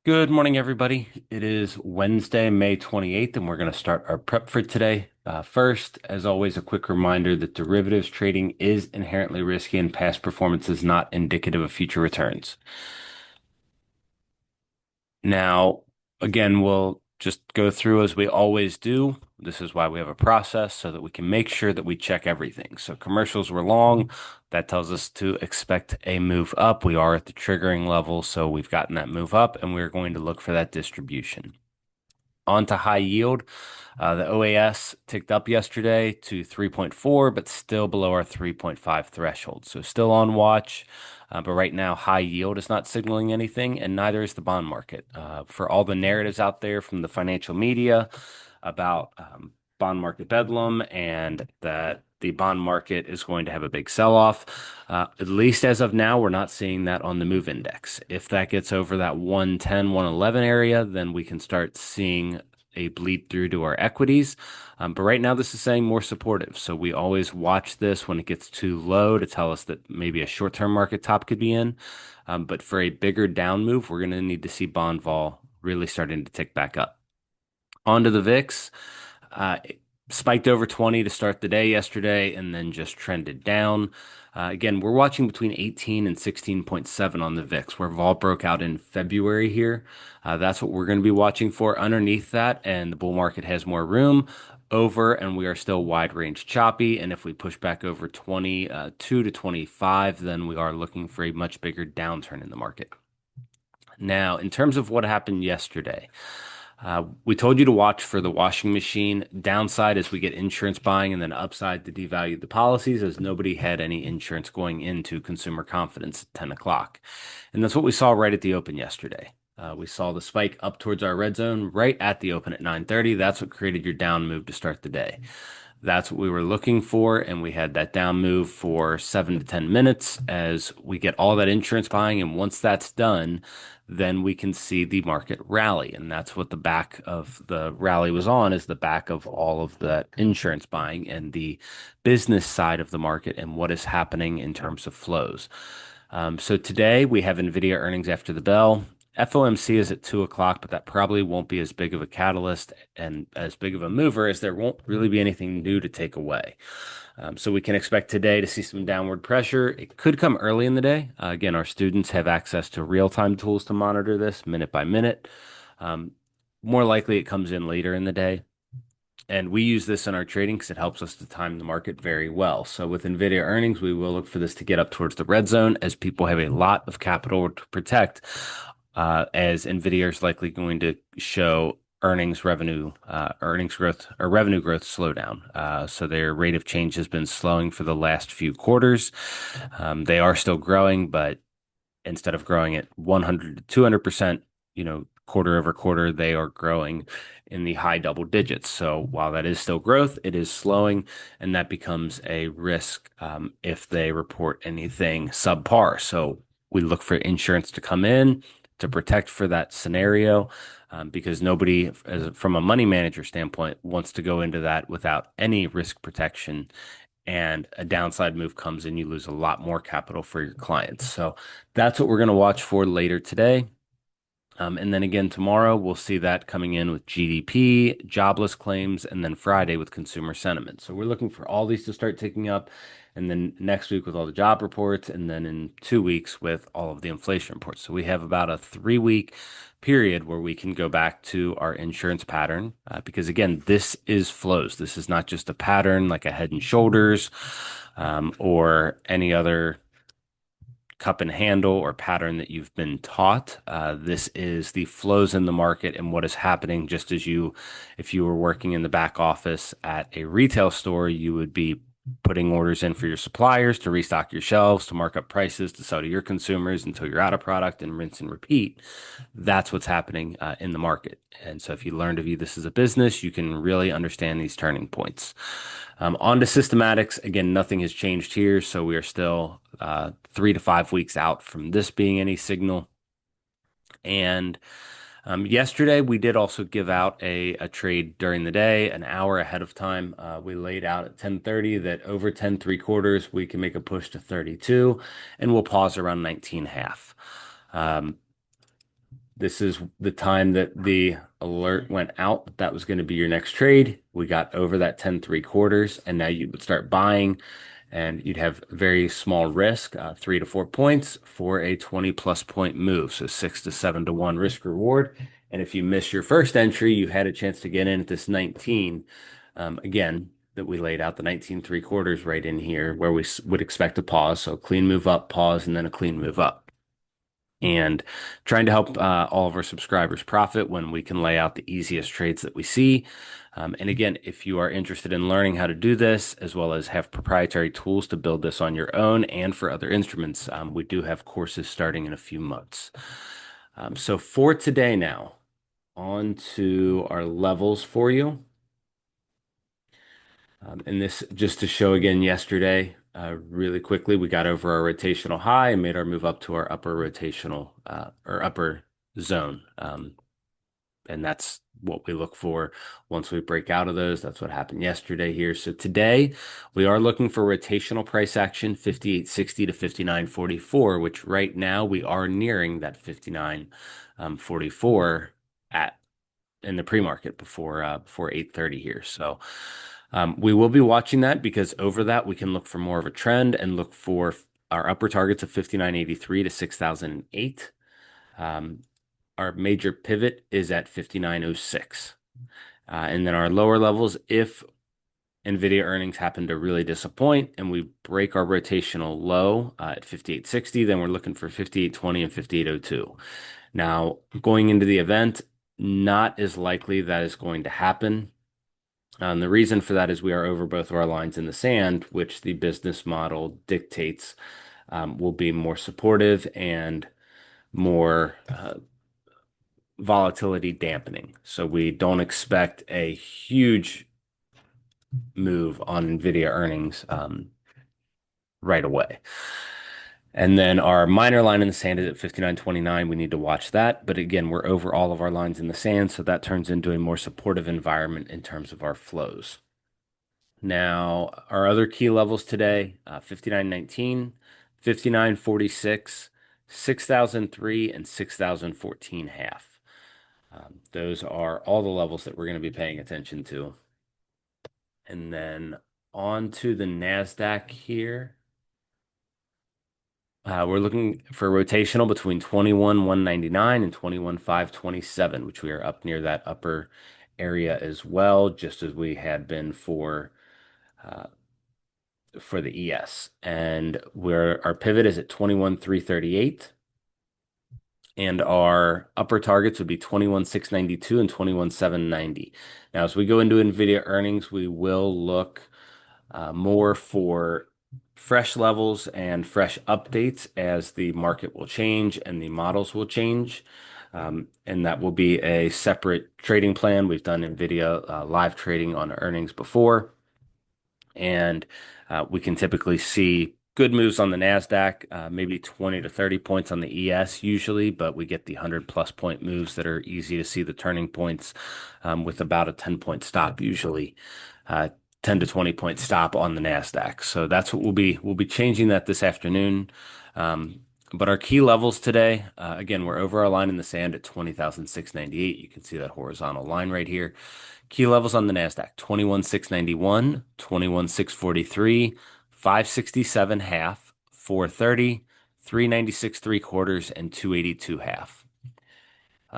Good morning, everybody. It is Wednesday, May 28th, and we're going to start our prep for today. First, as always, a quick reminder that derivatives trading is inherently risky and past performance is not indicative of future returns. Now, again, we'll just go through as we always do. This is why we have a process so that we can make sure that we check everything. So commercials were long. That tells us to expect a move up. We are at the triggering level, so we've gotten that move up, and we're going to look for that distribution. On to high yield. The OAS ticked up yesterday to 3.4, but still below our 3.5 threshold. So still on watch. But right now, high yield is not signaling anything, and neither is the bond market. For all the narratives out there from the financial media about bond market bedlam and that the bond market is going to have a big sell-off. At least as of now, we're not seeing that on the move index. If that gets over that 110, 111 area, then we can start seeing a bleed through to our equities. But right now, this is saying more supportive. So we always watch this when it gets too low to tell us that maybe a short-term market top could be in. But for a bigger down move, we're going to need to see bond vol really starting to tick back up. Onto the VIX. It spiked over 20 to start the day yesterday and then just trended down. Again, we're watching between 18 and 16.7 on the VIX, where vol broke out in February here. That's what we're going to be watching for underneath that, and the bull market has more room over, and we are still wide range choppy. And if we push back over 22 to 25, then we are looking for a much bigger downturn in the market. Now, in terms of what happened yesterday, we told you to watch for the washing machine downside as we get insurance buying, and then upside to devalue the policies as nobody had any insurance going into consumer confidence at 10 o'clock. And that's what we saw right at the open yesterday. We saw the spike up towards our red zone right at the open at 9:30. That's what created your down move to start the day. That's what we were looking for, and we had that down move for 7 to 10 minutes as we get all that insurance buying. And once that's done, then we can see the market rally. And that's what the back of the rally was on, is the back of all of that insurance buying and the business side of the market and what is happening in terms of flows. So today we have NVDA earnings after the bell. FOMC is at 2 o'clock, but that probably won't be as big of a catalyst and as big of a mover as there won't really be anything new to take away. So we can expect today to see some downward pressure. It could come early in the day. Again, our students have access to real-time tools to monitor this minute by minute. Um, More likely it comes in later in the day. And we use this in our trading because it helps us to time the market very well. So with NVIDIA earnings, we will look for this to get up towards the red zone as people have a lot of capital to protect, as NVIDIA is likely going to show earnings growth or revenue growth slowdown. So their rate of change has been slowing for the last few quarters. They are still growing, but instead of growing at 100 to 200%, quarter over quarter, they are growing in the high double digits. So while that is still growth, it is slowing, and that becomes a risk if they report anything subpar. So we look for insurance to come in to protect for that scenario, because nobody, from a money manager standpoint, wants to go into that without any risk protection, and a downside move comes in, you lose a lot more capital for your clients. So that's what we're going to watch for later today. And then again, tomorrow, we'll see that coming in with GDP, jobless claims, and then Friday with consumer sentiment. So we're looking for all these to start ticking up. And then next week with all the job reports, and then in 2 weeks with all of the inflation reports. So we have about a 3 week period where we can go back to our insurance pattern. Because again, this is flows. This is not just a pattern like a head and shoulders, or any other cup and handle or pattern that you've been taught. This is the flows in the market and what is happening. Just as if you were working in the back office at a retail store, you would be putting orders in for your suppliers to restock your shelves, to mark up prices, to sell to your consumers until you're out of product, and rinse and repeat. That's what's happening in the market. And so if you learn to view this as a business, you can really understand these turning points. On to systematics. Again, nothing has changed here. So we are still 3 to 5 weeks out from this being any signal. And yesterday, we did also give out a trade during the day, an hour ahead of time. We laid out at 10:30 that over 10 3/4, we can make a push to 32, and we'll pause around 19 half. This is the time that the alert went out. That was going to be your next trade. We got over that 10 3/4, and now you would start buying, and you'd have very small risk, 3 to 4 points for a 20+ point move. So 6 to 7 to 1 risk reward. And if you miss your first entry, you had a chance to get in at this 19. Again, that we laid out the 19 3/4 right in here where we would expect a pause. So clean move up, pause, and then a clean move up, and trying to help all of our subscribers profit when we can lay out the easiest trades that we see. And again, if you are interested in learning how to do this, as well as have proprietary tools to build this on your own and for other instruments, we do have courses starting in a few months. So for today now, on to our levels for you. And this just to show again yesterday, really quickly, we got over our rotational high and made our move up to our upper rotational or upper zone. And that's what we look for once we break out of those. That's what happened yesterday here. So today we are looking for rotational price action 58.60 to 59.44, which right now we are nearing that 59.44 at in the pre-market before 8:30 here. So we will be watching that because over that we can look for more of a trend and look for our upper targets of 59.83 to 6,008. Our major pivot is at 59.06. And then our lower levels, if NVIDIA earnings happen to really disappoint and we break our rotational low at 58.60, then we're looking for 58.20 and 58.02. Now, going into the event, not as likely that is going to happen. The reason for that is we are over both of our lines in the sand, which the business model dictates will be more supportive and more volatility dampening. So we don't expect a huge move on NVIDIA earnings right away. And then our minor line in the sand is at 59.29. We need to watch that. But again, we're over all of our lines in the sand, so that turns into a more supportive environment in terms of our flows. Now, our other key levels today, 59.19, 59.46, 6,003, and 6,014 half. Those are all the levels that we're going to be paying attention to. And then on to the NASDAQ here. We're looking for rotational between 21,199 and 21,527, which we are up near that upper area as well, just as we had been for the ES. And where our pivot is at 21,338. And our upper targets would be 21,692 and 21,790. Now, as we go into NVIDIA earnings, we will look more for fresh levels and fresh updates as the market will change and the models will change. And that will be a separate trading plan. We've done NVIDIA live trading on earnings before. And we can typically see good moves on the NASDAQ, maybe 20 to 30 points on the ES usually, but we get the 100+ point moves that are easy to see the turning points with about a 10-point stop usually. 10 to 20 point stop on the NASDAQ. So that's what we'll be changing that this afternoon. But our key levels today, again, we're over our line in the sand at 20,698. You can see that horizontal line right here. Key levels on the NASDAQ, 21,691, 21,643, 567 half, 430, 396 3/4, and 282 half.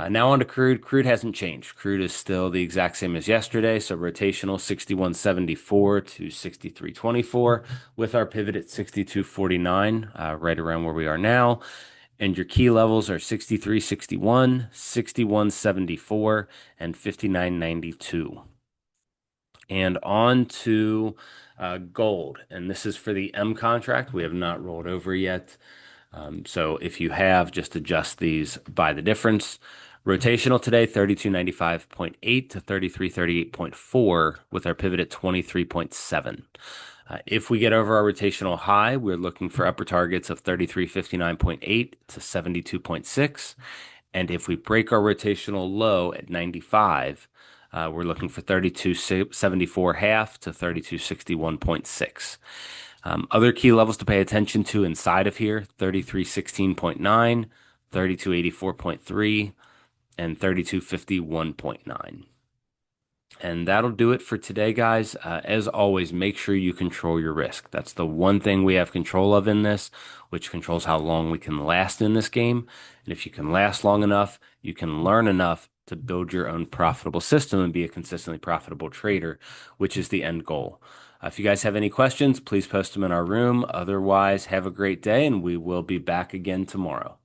Now on to crude. Crude hasn't changed. Crude is still the exact same as yesterday. So rotational 61.74 to 63.24 with our pivot at 62.49, right around where we are now. And your key levels are 63.61, 61.74, and 59.92. And on to gold. And this is for the M contract. We have not rolled over yet. So if you have, just adjust these by the difference. Rotational today, 32.95.8 to 33.38.4 with our pivot at 23.7. If we get over our rotational high, we're looking for upper targets of 33.59.8 to 72.6. And if we break our rotational low at 95, we're looking for 32.74 half to 32.61.6. Other key levels to pay attention to inside of here, 33.16.9, 3284.3, and 3251.9. And that'll do it for today, guys. As always, make sure you control your risk. That's the one thing we have control of in this, which controls how long we can last in this game. And if you can last long enough, you can learn enough to build your own profitable system and be a consistently profitable trader, which is the end goal. If you guys have any questions, please post them in our room. Otherwise, have a great day, and we will be back again tomorrow.